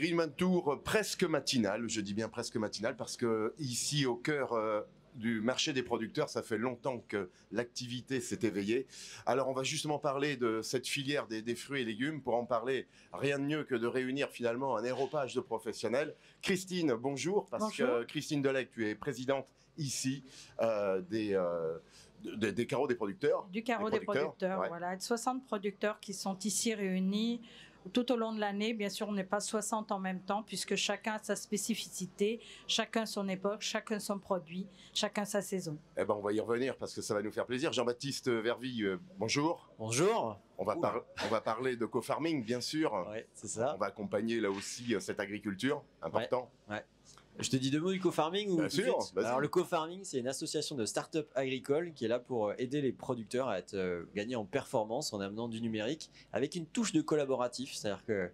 Agreement Tour presque matinal, je dis bien presque matinal parce que ici au cœur du marché des producteurs, ça fait longtemps que l'activité s'est éveillée. Alors on va justement parler de cette filière des fruits et légumes. Pour en parler, rien de mieux que de réunir finalement un aéropage de professionnels. Christine, bonjour, parce que Christine Delec, tu es présidente ici des carreaux des producteurs. Du carreau des producteurs, ouais. Voilà. 60 producteurs qui sont ici réunis tout au long de l'année. Bien sûr, on n'est pas 60 en même temps, puisque chacun a sa spécificité, chacun son époque, chacun son produit, chacun sa saison. Eh ben, on va y revenir parce que ça va nous faire plaisir. Jean-Baptiste Verville, bonjour. Bonjour. On va parler de co-farming, bien sûr. Ouais, c'est ça. On va accompagner là aussi cette agriculture, important. Ouais. Je te dis deux mots du co-farming ou bien sûr. Alors le co-farming, c'est une association de start-up agricoles qui est là pour aider les producteurs à être gagnés en performance en amenant du numérique avec une touche de collaboratif. C'est-à-dire que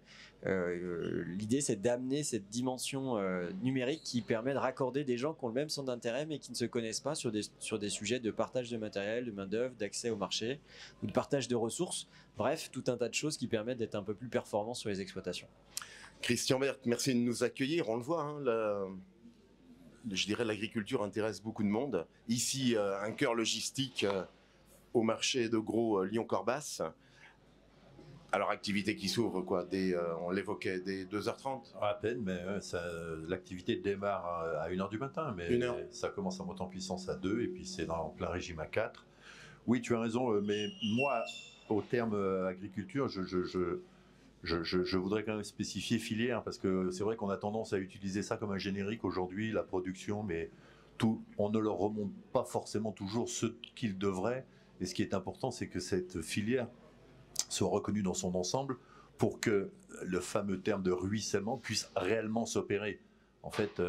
l'idée, c'est d'amener cette dimension numérique qui permet de raccorder des gens qui ont le même centre d'intérêt mais qui ne se connaissent pas sur des sujets de partage de matériel, de main-d'œuvre, d'accès au marché ou de partage de ressources. Bref, tout un tas de choses qui permettent d'être un peu plus performants sur les exploitations. Christian Berthe, merci de nous accueillir. On le voit, hein, je dirais l'agriculture intéresse beaucoup de monde. Ici, un cœur logistique au marché de gros Lyon-Corbas. Alors, activité qui s'ouvre, quoi, on l'évoquait, dès 2h30 ? À peine, mais l'activité démarre à 1h du matin, mais ça commence à monter en puissance à 2 et puis c'est en plein régime à 4. Oui, tu as raison, mais moi, au terme agriculture, je voudrais quand même spécifier filière, parce que c'est vrai qu'on a tendance à utiliser ça comme un générique aujourd'hui, la production, mais on ne leur remonte pas forcément toujours ce qu'ils devraient. Et ce qui est important, c'est que cette filière soit reconnue dans son ensemble pour que le fameux terme de ruissellement puisse réellement s'opérer. En fait,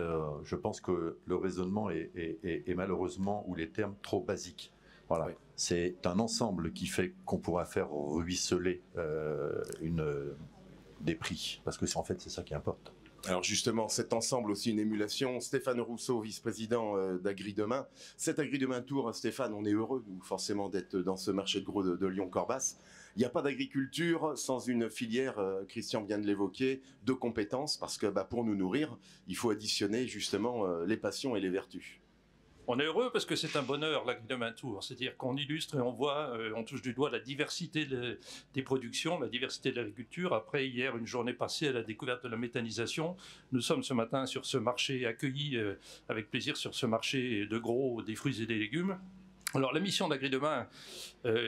je pense que le raisonnement est malheureusement, ou les termes, trop basiques. Voilà. Oui. C'est un ensemble qui fait qu'on pourra faire ruisseler des prix, parce que en fait c'est ça qui importe. Alors justement, cet ensemble aussi, une émulation. Stéphane Rousseau, vice-président d'Agri Demain. Cet Agri Demain Tour, Stéphane, on est heureux, nous, forcément, d'être dans ce marché de gros de Lyon-Corbas. Il n'y a pas d'agriculture sans une filière, Christian vient de l'évoquer, de compétences, parce que pour nous nourrir, il faut additionner justement les passions et les vertus. On est heureux parce que c'est un bonheur, l'Agri Demain Tour. C'est-à-dire qu'on illustre et on voit, on touche du doigt la diversité des productions, la diversité de l'agriculture. Après, hier, une journée passée à la découverte de la méthanisation. Nous sommes ce matin sur ce marché, accueillis avec plaisir sur ce marché de gros des fruits et des légumes. Alors la mission d'Agri Demain,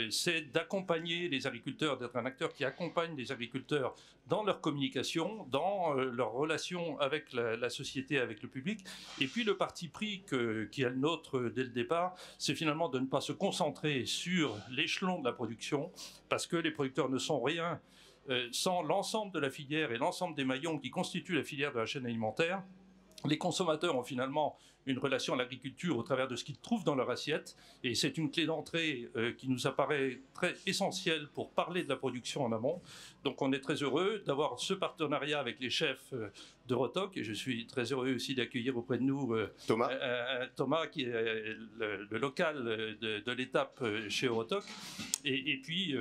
c'est d'accompagner les agriculteurs, d'être un acteur qui accompagne les agriculteurs dans leur communication, dans leur relation avec la société, avec le public. Et puis le parti pris qui est le nôtre dès le départ, c'est finalement de ne pas se concentrer sur l'échelon de la production, parce que les producteurs ne sont rien sans l'ensemble de la filière et l'ensemble des maillons qui constituent la filière de la chaîne alimentaire. Les consommateurs ont finalement une relation à l'agriculture au travers de ce qu'ils trouvent dans leur assiette, et c'est une clé d'entrée qui nous apparaît très essentielle pour parler de la production en amont. Donc on est très heureux d'avoir ce partenariat avec les chefs de Rotoc, et je suis très heureux aussi d'accueillir auprès de nous Thomas qui est le local de l'étape chez Rotoc, et puis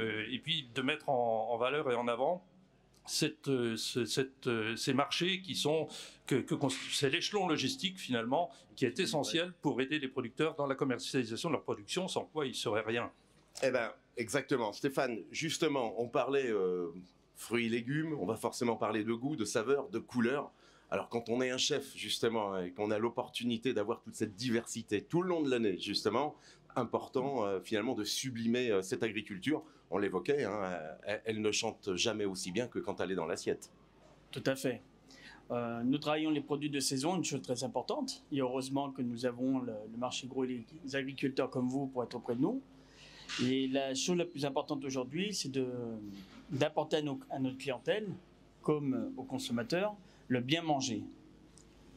de mettre en valeur et en avant ces marchés qui sont c'est l'échelon logistique finalement qui est essentiel pour aider les producteurs dans la commercialisation de leur production, sans quoi ils ne seraient rien. Eh bien, exactement. Stéphane, justement, on parlait fruits et légumes, on va forcément parler de goût, de saveur, de couleur. Alors quand on est un chef justement et qu'on a l'opportunité d'avoir toute cette diversité tout le long de l'année justement, important finalement de sublimer cette agriculture. On l'évoquait, hein, elle ne chante jamais aussi bien que quand elle est dans l'assiette. Tout à fait. Nous travaillons les produits de saison, une chose très importante. Et heureusement que nous avons le marché gros et les agriculteurs comme vous pour être auprès de nous. Et la chose la plus importante aujourd'hui, c'est d'apporter à notre clientèle, comme aux consommateurs, le bien manger.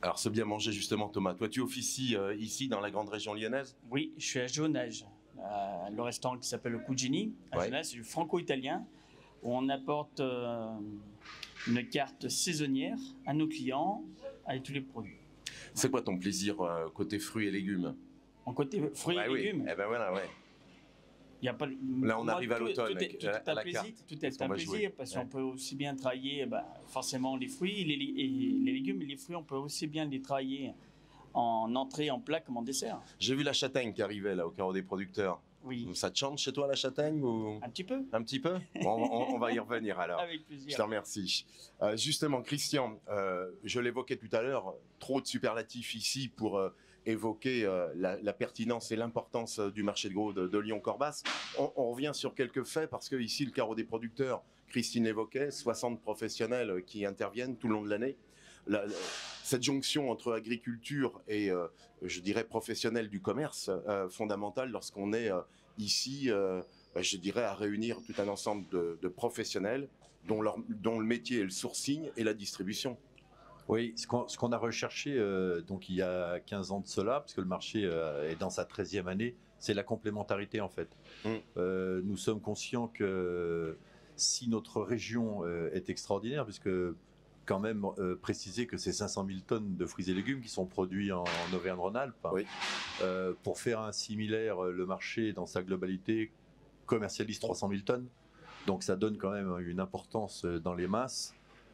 Alors ce bien manger justement, Thomas, toi tu officies ici dans la grande région lyonnaise? Oui, je suis à Jaunage, le restaurant qui s'appelle le Cugini. À Jaunage, c'est du franco-italien, où on apporte une carte saisonnière à nos clients avec tous les produits. C'est quoi ton plaisir côté fruits et légumes? En côté fruits et légumes? Eh ben voilà, ouais. Il y a pas, là, on arrive à l'automne. Tout est un plaisir parce qu'on peut aussi bien travailler forcément les fruits et les légumes et les fruits, on peut aussi bien les travailler en entrée, en plat comme en dessert. J'ai vu la châtaigne qui arrivait là au carreau des producteurs. Oui. Ça te chante chez toi la châtaigne ou... Un petit peu. Un petit peu. On va y revenir alors. Avec plaisir. Je te remercie. Justement, Christian, je l'évoquais tout à l'heure, trop de superlatifs ici pour évoquer la pertinence et l'importance du marché de gros de Lyon-Corbas. On revient sur quelques faits parce que ici, le carreau des producteurs, Christine l'évoquait, 60 professionnels qui interviennent tout le long de l'année. Cette jonction entre agriculture et, je dirais, professionnel du commerce, fondamentale lorsqu'on est ici, je dirais, à réunir tout un ensemble de professionnels dont le métier est le sourcing et la distribution. Oui, ce qu'on a recherché donc il y a 15 ans de cela, parce que le marché est dans sa 13e année, c'est la complémentarité en fait. Nous sommes conscients que si notre région est extraordinaire, puisque quand même préciser que c'est 500 000 tonnes de fruits et légumes qui sont produits en Auvergne-Rhône-Alpes. Oui. Pour faire un similaire, le marché dans sa globalité commercialise 300 000 tonnes. Donc ça donne quand même une importance dans les masses.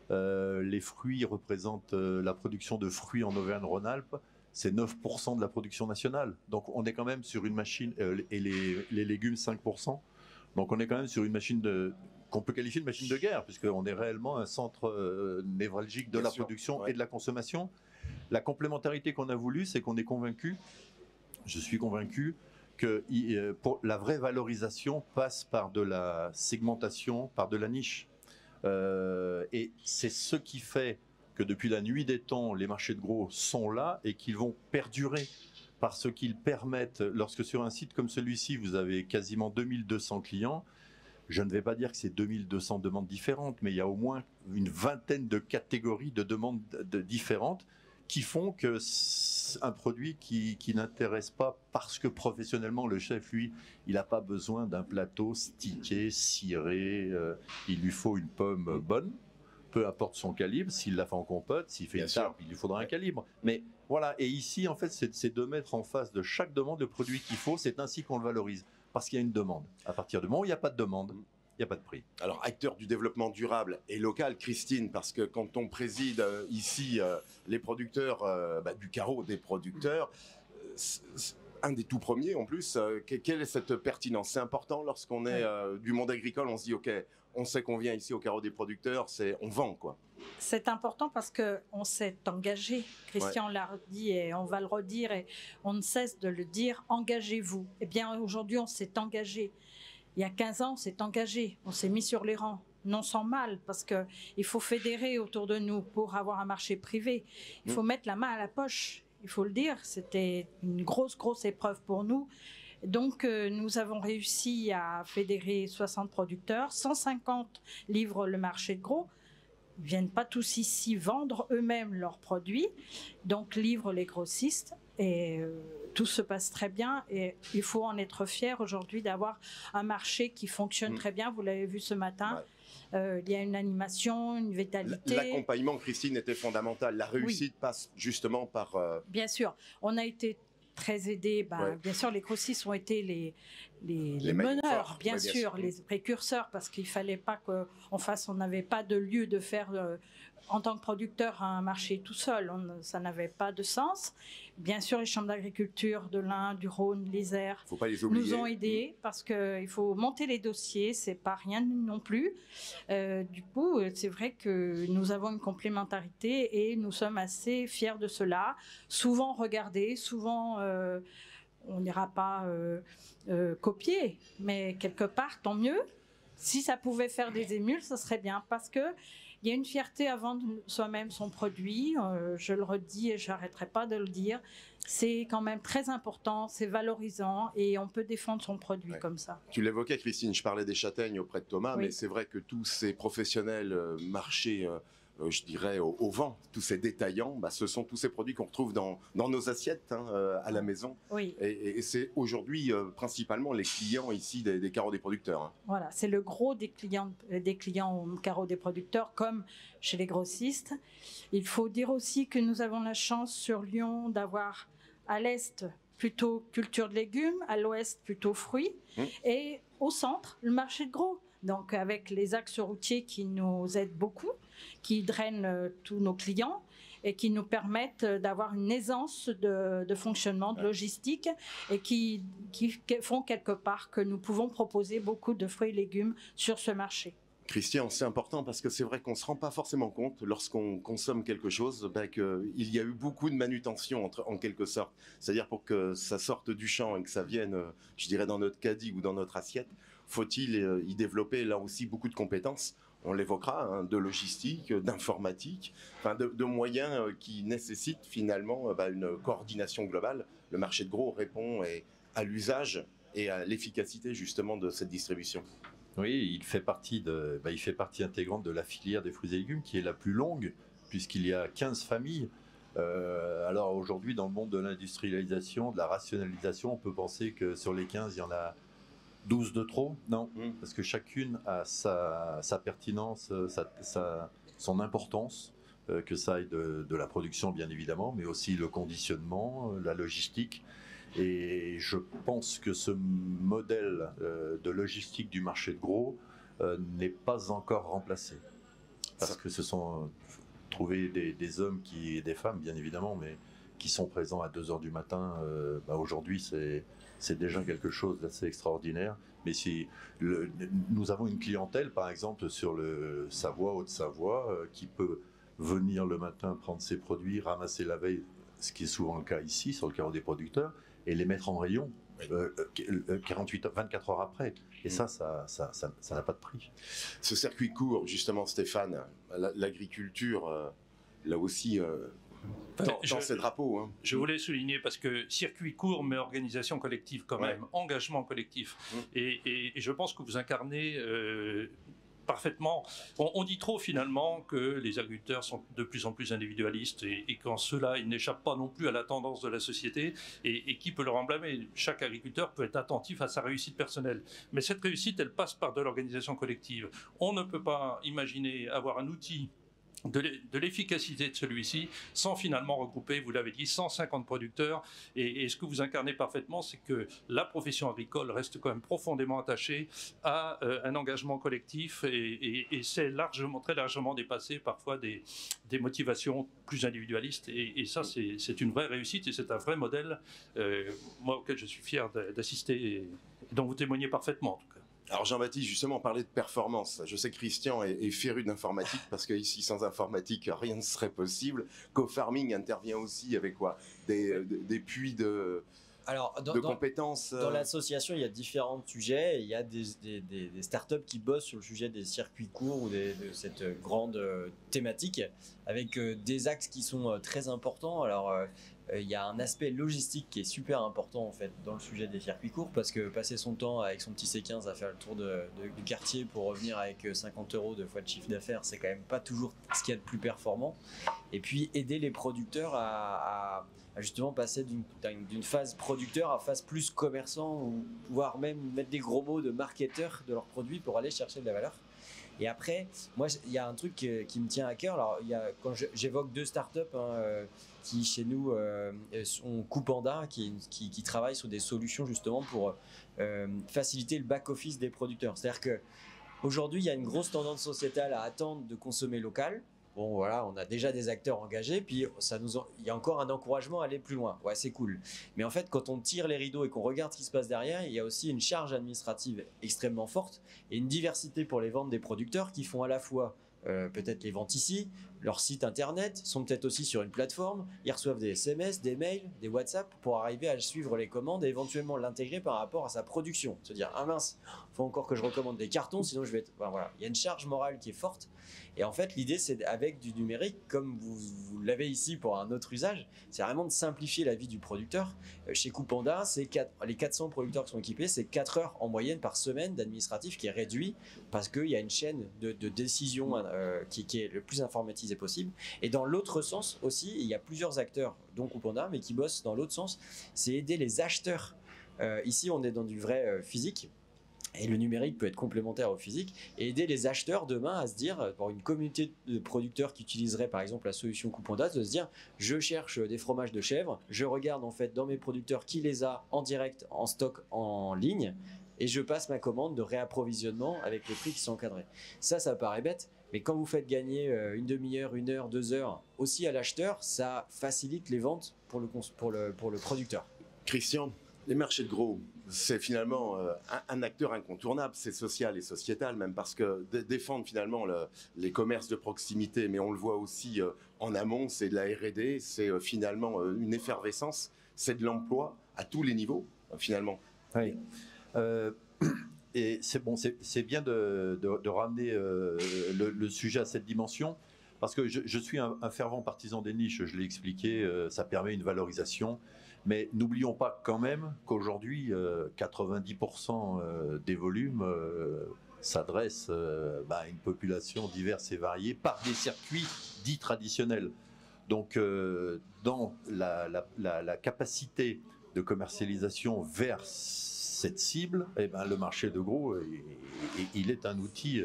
Les fruits représentent la production de fruits en Auvergne-Rhône-Alpes. C'est 9% de la production nationale. Donc on est quand même sur une machine, et les légumes 5%. Donc on est quand même sur une machine qu'on peut qualifier de machine de guerre, puisqu'on est réellement un centre névralgique de la production et de la consommation. La complémentarité qu'on a voulu, c'est qu'on est convaincu, je suis convaincu, que pour la vraie valorisation passe par de la segmentation, par de la niche. Et c'est ce qui fait que depuis la nuit des temps, les marchés de gros sont là et qu'ils vont perdurer parce qu'ils permettent, lorsque sur un site comme celui-ci, vous avez quasiment 2200 clients, je ne vais pas dire que c'est 2200 demandes différentes, mais il y a au moins une vingtaine de catégories de demandes différentes qui font que un produit qui n'intéresse pas parce que professionnellement le chef, lui, il n'a pas besoin d'un plateau stické, ciré, il lui faut une pomme bonne, peu importe son calibre, s'il la fait en compote, s'il fait une tarte, il lui faudra un calibre. Mais voilà, et ici en fait c'est de mettre en face de chaque demande le produit qu'il faut, c'est ainsi qu'on le valorise. Parce qu'il y a une demande. À partir du moment où il n'y a pas de demande, il n'y a pas de prix. Alors, acteur du développement durable et local, Christine, parce que quand on préside ici les producteurs du carreau des producteurs, un des tout premiers en plus, quelle est cette pertinence? C'est important lorsqu'on est du monde agricole, on se dit, OK, on sait qu'on vient ici au carreau des producteurs, on vend quoi. C'est important parce qu'on s'est engagé. Christian l'a dit et on va le redire et on ne cesse de le dire, engagez-vous. Eh bien, aujourd'hui, on s'est engagé. Il y a 15 ans, on s'est engagé. On s'est mis sur les rangs. Non sans mal, parce qu'il faut fédérer autour de nous pour avoir un marché privé. Il faut mettre la main à la poche. Il faut le dire, c'était une grosse épreuve pour nous. Donc, nous avons réussi à fédérer 60 producteurs. 150 livrent le marché de gros. Ils ne viennent pas tous ici vendre eux-mêmes leurs produits, donc livrent les grossistes et tout se passe très bien et il faut en être fier aujourd'hui d'avoir un marché qui fonctionne très bien. Vous l'avez vu ce matin, il y a une animation, une vitalité. L'accompagnement, Christine, était fondamental. La réussite passe justement par... Bien sûr, on a été très aidés. Bien sûr, les grossistes ont été les meneurs, bien sûr, les précurseurs, parce qu'il ne fallait pas on n'avait pas de lieu de faire, en tant que producteur, un marché tout seul. Ça n'avait pas de sens. Bien sûr, les chambres d'agriculture de l'Ain, du Rhône, l'Isère nous ont aidés parce qu'il faut monter les dossiers, c'est pas rien non plus. Du coup, c'est vrai que nous avons une complémentarité et nous sommes assez fiers de cela. Souvent regardés, souvent on n'ira pas copier, mais quelque part, tant mieux. Si ça pouvait faire des émules, ce serait bien parce que il y a une fierté à vendre soi-même son produit. Je le redis et je n'arrêterai pas de le dire. C'est quand même très important, c'est valorisant et on peut défendre son produit comme ça. Tu l'évoquais, Christine, je parlais des châtaignes auprès de Thomas, mais c'est vrai que tous ces professionnels marchés, je dirais, au vent, tous ces détaillants, ce sont tous ces produits qu'on retrouve dans nos assiettes à la maison. Oui. Et c'est aujourd'hui principalement les clients ici des carreaux des producteurs. Voilà, c'est le gros des clients au carreau des producteurs, comme chez les grossistes. Il faut dire aussi que nous avons la chance sur Lyon d'avoir à l'est plutôt culture de légumes, à l'ouest, plutôt fruits, et au centre, le marché de gros. Donc, avec les axes routiers qui nous aident beaucoup, qui drainent tous nos clients et qui nous permettent d'avoir une aisance de fonctionnement, de logistique, et qui font quelque part que nous pouvons proposer beaucoup de fruits et légumes sur ce marché. Christian, c'est important parce que c'est vrai qu'on ne se rend pas forcément compte lorsqu'on consomme quelque chose qu'il y a eu beaucoup de manutention en quelque sorte. C'est-à-dire pour que ça sorte du champ et que ça vienne, je dirais, dans notre caddie ou dans notre assiette, faut-il y développer là aussi beaucoup de compétences. On l'évoquera, hein, de logistique, d'informatique, enfin de moyens qui nécessitent finalement une coordination globale. Le marché de gros répond à l'usage et à l'efficacité justement de cette distribution. Oui, il fait partie intégrante de la filière des fruits et légumes qui est la plus longue, puisqu'il y a 15 familles. Alors aujourd'hui, dans le monde de l'industrialisation, de la rationalisation, on peut penser que sur les 15, il y en a 12 de trop. Non, parce que chacune a sa pertinence, son importance, que ça aille de la production bien évidemment, mais aussi le conditionnement, la logistique. Et je pense que ce modèle de logistique du marché de gros n'est pas encore remplacé. Parce que ce sont trouver des hommes et des femmes, bien évidemment, mais qui sont présents à 2h du matin, aujourd'hui, c'est déjà quelque chose d'assez extraordinaire. Mais nous avons une clientèle, par exemple, sur le Savoie, Haute-Savoie, qui peut venir le matin prendre ses produits, ramasser la veille, ce qui est souvent le cas ici, sur le carreau des producteurs, et les mettre en rayon 24 heures après. Et ça n'a pas de prix. Ce circuit court, justement, Stéphane, l'agriculture, là aussi, dans ces drapeaux. Hein. Je voulais souligner, parce que circuit court, mais organisation collective quand même, engagement collectif. Et je pense que vous incarnez parfaitement. On dit trop finalement que les agriculteurs sont de plus en plus individualistes et qu'en cela, ils n'échappent pas non plus à la tendance de la société et qui peut leur en blâmer. Chaque agriculteur peut être attentif à sa réussite personnelle. Mais cette réussite, elle passe par de l'organisation collective. On ne peut pas imaginer avoir un outil de l'efficacité de celui-ci sans finalement regrouper, vous l'avez dit, 150 producteurs. Et ce que vous incarnez parfaitement, c'est que la profession agricole reste quand même profondément attachée à un engagement collectif et c'est très largement dépassé parfois des motivations plus individualistes. Et ça, c'est une vraie réussite et c'est un vrai modèle, moi, auquel je suis fier d'assister et dont vous témoignez parfaitement, en tout cas. Alors Jean-Baptiste, justement, on parlait de performance. Je sais que Christian est féru d'informatique parce qu'ici, sans informatique, rien ne serait possible. Co-farming intervient aussi avec quoi ? Des puits de compétences. Dans l'association, il y a différents sujets. Il y a des startups qui bossent sur le sujet des circuits courts ou de cette grande thématique avec des axes qui sont très importants. Alors, il y a un aspect logistique qui est super important en fait dans le sujet des circuits courts parce que passer son temps avec son petit C15 à faire le tour du quartier pour revenir avec 50 € de fois de chiffre d'affaires, c'est quand même pas toujours ce qu'il y a de plus performant. Et puis aider les producteurs à justement passer d'une phase producteur à phase plus commerçant ou voire même mettre des gros mots de marketeur de leurs produits pour aller chercher de la valeur. Et après, moi, il y a un truc qui me tient à cœur. Alors, quand j'évoque 2 startups qui, chez nous, sont Coupanda, qui travaillent sur des solutions justement pour faciliter le back-office des producteurs. C'est-à-dire qu'aujourd'hui, il y a une grosse tendance sociétale à attendre de consommer local. Bon, voilà, on a déjà des acteurs engagés, puis il y a encore un encouragement à aller plus loin. Ouais, c'est cool. Mais en fait, quand on tire les rideaux et qu'on regarde ce qui se passe derrière, il y a aussi une charge administrative extrêmement forte et une diversité pour les ventes des producteurs qui font à la fois peut-être les ventes ici, leur site internet, sont peut-être aussi sur une plateforme, ils reçoivent des SMS, des mails, des WhatsApp pour arriver à suivre les commandes et éventuellement l'intégrer par rapport à sa production. Se dire, ah mince, faut encore que je recommande des cartons, sinon je vais être... Enfin, voilà. Il y a une charge morale qui est forte. Et en fait, l'idée, c'est avec du numérique, comme vous l'avez ici pour un autre usage, c'est vraiment de simplifier la vie du producteur. Chez Coupanda, les 400 producteurs qui sont équipés, c'est 4 heures en moyenne par semaine d'administratif qui est réduit parce qu'il y a une chaîne de décision qui est le plus informatisée possible. Et dans l'autre sens aussi, il y a plusieurs acteurs, dont Coupanda, mais qui bossent dans l'autre sens, c'est aider les acheteurs. Ici, on est dans du vrai physique. Et le numérique peut être complémentaire au physique et aider les acheteurs demain à se dire, pour une communauté de producteurs qui utiliseraient par exemple la solution Coupondas, de se dire je cherche des fromages de chèvre, je regarde en fait dans mes producteurs qui les a en direct, en stock, en ligne, et je passe ma commande de réapprovisionnement avec les prix qui sont encadrés. Ça paraît bête, mais quand vous faites gagner une demi-heure, 1 heure, 2 heures aussi à l'acheteur, ça facilite les ventes pour le producteur. Christian, les marchés de gros, c'est finalement un acteur incontournable, c'est social et sociétal même, parce que défendre finalement les commerces de proximité, mais on le voit aussi en amont, c'est de la R&D, c'est finalement une effervescence, c'est de l'emploi à tous les niveaux finalement. Oui. Et c'est bon, c'est bien de ramener le sujet à cette dimension, parce que je suis un fervent partisan des niches, je l'ai expliqué, ça permet une valorisation. Mais n'oublions pas quand même qu'aujourd'hui, 90% des volumes s'adressent à une population diverse et variée par des circuits dits traditionnels. Donc, dans la capacité de commercialisation vers cette cible, eh ben, le marché de gros, il est un outil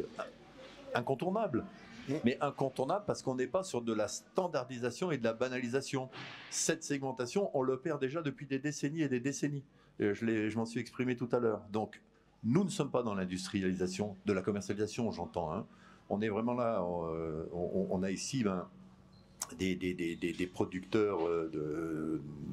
incontournable. Mais incontournable parce qu'on n'est pas sur de la standardisation et de la banalisation. Cette segmentation, on l'opère déjà depuis des décennies et des décennies. Je m'en suis exprimé tout à l'heure. Donc, nous ne sommes pas dans l'industrialisation, de la commercialisation, j'entends. Hein. On est vraiment là, on a ici des producteurs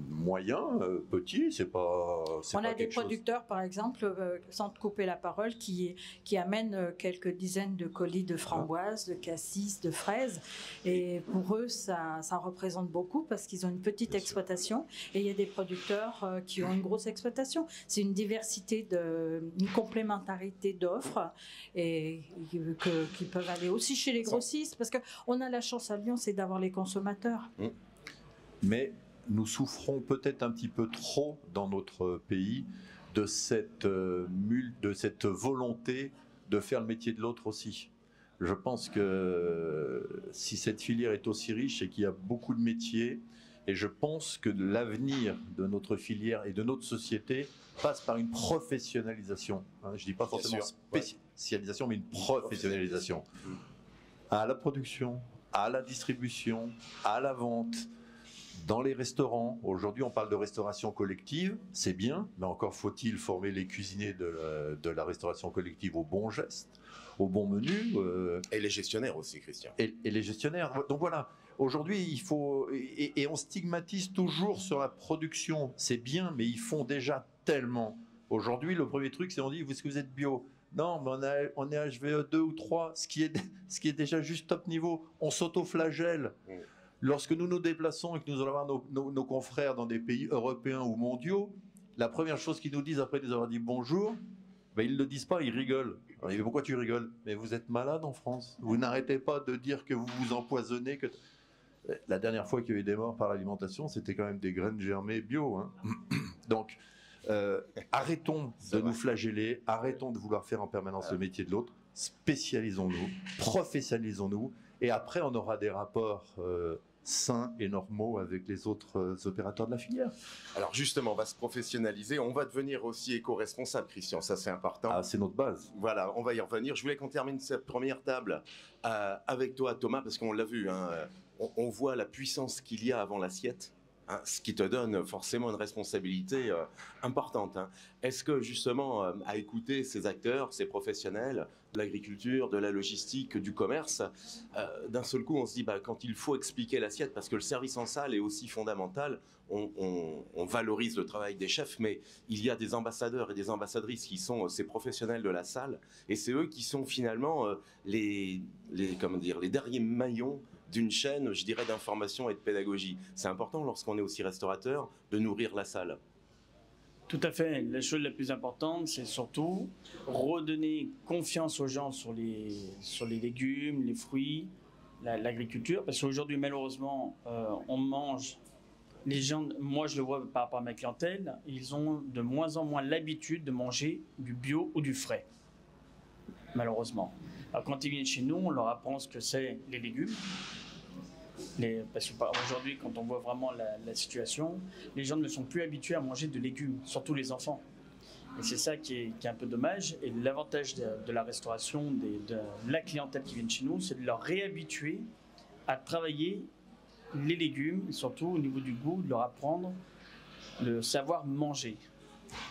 moyens, petits, c'est pas. On a des producteurs, par exemple, sans te couper la parole, qui amènent quelques dizaines de colis de framboises, de cassis, de fraises. Et pour eux, ça représente beaucoup parce qu'ils ont une petite exploitation. Et il y a des producteurs qui ont une grosse exploitation. C'est une diversité, une complémentarité d'offres et qui peuvent aller aussi chez les grossistes. Parce qu'on a la chance à Lyon, c'est d'avoir les consommateurs. Mais nous souffrons peut-être un petit peu trop dans notre pays de cette volonté de faire le métier de l'autre aussi. Je pense que si cette filière est aussi riche et qu'il y a beaucoup de métiers, et je pense que l'avenir de notre filière et de notre société passe par une professionnalisation. Je ne dis pas forcément spécialisation, mais une professionnalisation. À la production, à la distribution, à la vente, dans les restaurants. Aujourd'hui, on parle de restauration collective, c'est bien, mais encore faut-il former les cuisiniers de la restauration collective aux bons gestes, aux bons menus. Et les gestionnaires aussi, Christian. Et les gestionnaires. Donc voilà, aujourd'hui, il faut... Et on stigmatise toujours sur la production. C'est bien, mais ils font déjà tellement. Aujourd'hui, le premier truc, c'est on dit, est-ce que vous êtes bio ? Non, mais on est HVE 2 ou 3, ce qui est déjà juste top niveau. On s'auto-flagelle. Lorsque nous nous déplaçons et que nous allons voir nos confrères dans des pays européens ou mondiaux, la première chose qu'ils nous disent après nous avoir dit bonjour, ils ne le disent pas, ils rigolent. Alors, mais pourquoi tu rigoles ? Mais vous êtes malade en France. Vous n'arrêtez pas de dire que vous vous empoisonnez. La dernière fois qu'il y a eu des morts par l'alimentation, c'était quand même des graines germées bio. Hein. Donc, arrêtons de nous flageller, arrêtons de vouloir faire en permanence le métier de l'autre, spécialisons-nous, professionnalisons-nous, et après on aura des rapports sains et normaux avec les autres opérateurs de la filière. Alors justement, on va se professionnaliser, on va devenir aussi éco-responsable, Christian, ça c'est important. Ah, c'est notre base. Voilà, on va y revenir. Je voulais qu'on termine cette première table avec toi, Thomas, parce qu'on l'a vu, hein, on voit la puissance qu'il y a avant l'assiette. Ce qui te donne forcément une responsabilité importante. Hein. Est-ce que justement, à écouter ces acteurs, ces professionnels de l'agriculture, de la logistique, du commerce, d'un seul coup, on se dit quand il faut expliquer l'assiette, parce que le service en salle est aussi fondamental, on valorise le travail des chefs, mais il y a des ambassadeurs et des ambassadrices qui sont ces professionnels de la salle, et c'est eux qui sont finalement les derniers maillons d'une chaîne, je dirais, d'information et de pédagogie. C'est important lorsqu'on est aussi restaurateur de nourrir la salle. Tout à fait. La chose la plus importante, c'est surtout redonner confiance aux gens sur les légumes, les fruits, l'agriculture. Parce qu'aujourd'hui, malheureusement, on mange... Les gens, moi je le vois par rapport à ma clientèle, ils ont de moins en moins l'habitude de manger du bio ou du frais. Malheureusement. Alors quand ils viennent chez nous, on leur apprend ce que c'est les légumes. Parce qu'aujourd'hui, quand on voit vraiment la situation, les gens ne sont plus habitués à manger de légumes, surtout les enfants. Et c'est ça qui est un peu dommage. Et l'avantage de la restauration, de la clientèle qui vient chez nous, c'est de leur réhabituer à travailler les légumes, et surtout au niveau du goût, de leur apprendre le savoir manger.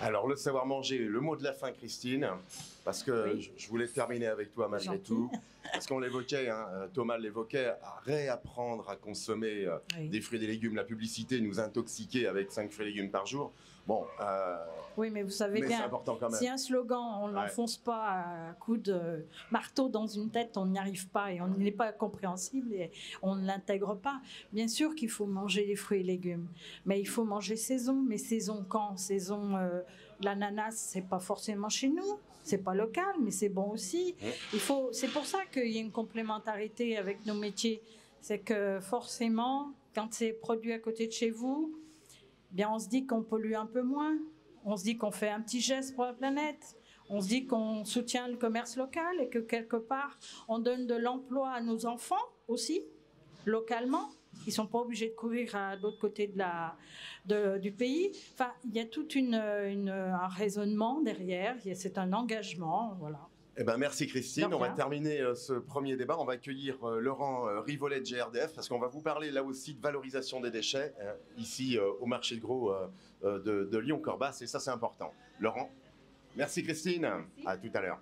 Alors, le savoir manger, le mot de la fin, Christine, parce que oui. je voulais terminer avec toi malgré tout, parce qu'on l'évoquait, hein, Thomas l'évoquait, à réapprendre à consommer des fruits et des légumes. La publicité nous intoxiquait avec 5 fruits et légumes par jour. Bon, oui, mais vous savez bien, important quand même. Si un slogan, on ne l'enfonce pas à coups de marteau dans une tête, on n'y arrive pas et on n'est pas compréhensible et on ne l'intègre pas. Bien sûr qu'il faut manger les fruits et légumes, mais il faut manger saison. Mais saison quand? Saison l'ananas, c'est pas forcément chez nous, c'est pas local, mais c'est bon aussi. C'est pour ça qu'il y a une complémentarité avec nos métiers. C'est que forcément, quand c'est produit à côté de chez vous, bien on se dit qu'on pollue un peu moins. On se dit qu'on fait un petit geste pour la planète. On se dit qu'on soutient le commerce local et que quelque part, on donne de l'emploi à nos enfants aussi, localement. Ils ne sont pas obligés de courir à l'autre côté du pays. Enfin, il y a tout un raisonnement derrière. C'est un engagement, voilà. Eh ben, merci Christine. On va terminer ce premier débat. On va accueillir Laurent Rivolet de GRDF parce qu'on va vous parler là aussi de valorisation des déchets ici au marché de gros de Lyon-Corbas et ça c'est important. Laurent, merci Christine. Merci. À tout à l'heure.